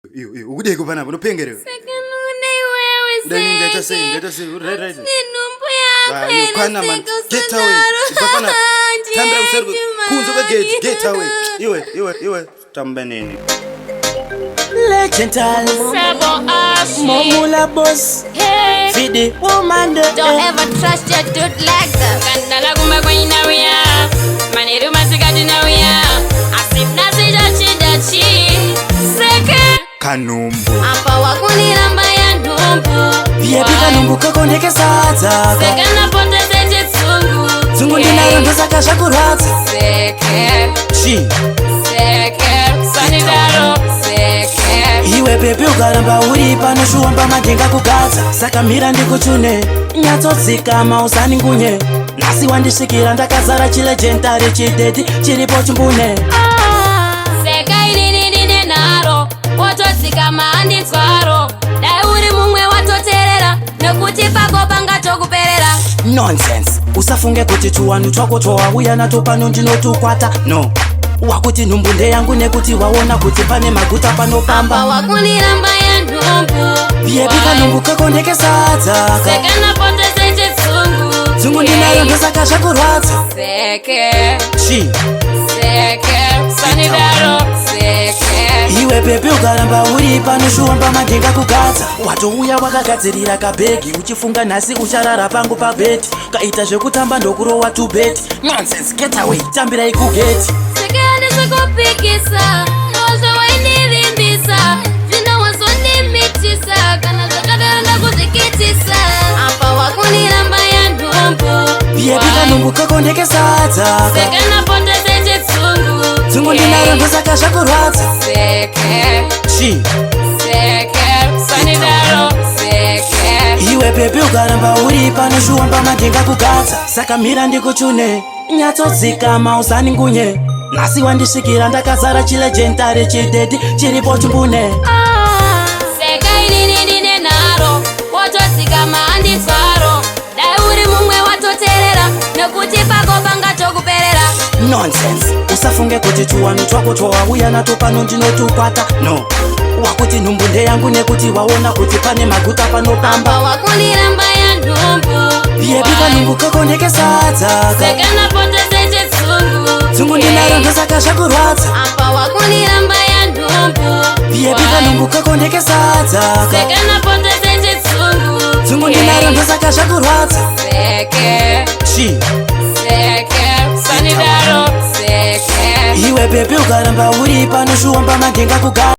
Ude kupana bono pengere. Let us say, right. Kana man, get away. Kupana, tambra uservu, kunzo ka get away. Iwe, tambaneni. Legendal, Momula boss, Fidi woman. Don't ever trust your dude like that. Kandala kumba kwa inawia, maniru masikati nawia. Asif nasi dachi, seke Kanumbu. Apa wakuni namba ya numbu. Viepi kanumbu kakondeke sata. Seke na pote seje tsungu. Tsungu ndina yondo saka shakurata. Seke sanidaro. Seke Iwe pepe ukaramba uri pano shuomba majenga kugadza. Saka mira ndikuchune nyatsodzika mausani ngunye. Nasi wandishikira ndakazara chilegendary chidedi chiripo chumbune. Seka ini naro wotodzika maandi twaro. Dai uri mumwe watoterera nekuti pako pangatokuperera. Nonsense, usafunge kuti tuwanu twako twawauya nato pano ndinotukwata. No, wakuti nhumbunde yangu nekuti waona kuti pane maguta panopamba. Apa wakuniramba ya nhumbu. Viepi kanumbu kakondeke sadza. Seke na pote seje tsungu. Tsungu ndinayo ndosaka zvakurwadza. Seke sanidaro. Seke Iwe pepe ukaramba uri pano shuomba majenga kugadza. Watouya wakagadzirira kabhegi uchifunga nhasi ucharara pangu pabhedi. Kaita zvekutamba ndokurowa to bed. Nonsense, get away, tambirai kugeti. Seke andisakupikisa nozve wainirimbisa. Zvino wazondimitisa kana zvakadaranda kuzvikitisa. Apa wakuniramba ya nhumbu. Viepi kanumbu kakondeke sadza. Seke na pote seje tsungu. Tsungu ndinayo ndosaka zvakurwadza. Seke sanidaro. Seke Iwe pepe ukaramba uri pano shuomba majenga kugadza. Saka mira ndikuchune nyatsodzika mausani ngunye. Nasi wandishikira ndakazara chilegendary chidedi chiripo chumbune. Seka ini naro wotodzika maandi twaro. Dai uri mumwe watoterera nekuti pako pangatokuperera. Nonsense, usafunge kuti tuwanu twako twawauya nato pano ndinotukwata. No, wakuti nhumbunde yangu nekuti waona kuti pane maguta panopamba. Apa wakuniramba ya nhumbu. Viepi kanumbu kakondeke sadza. Seke na pote seje tsungu. Tsungu ndinayo ndosaka zvakurwadza. Apa wakuniramba ya nhumbu. Viepi kanumbu kakondeke sadza. Seke na pote seje tsungu. Tsungu ndinayo ndosaka zvakurwadza. Seke sanidaro. Seke Iwe pepe ukaramba uri pano shuomba majenga kugadza.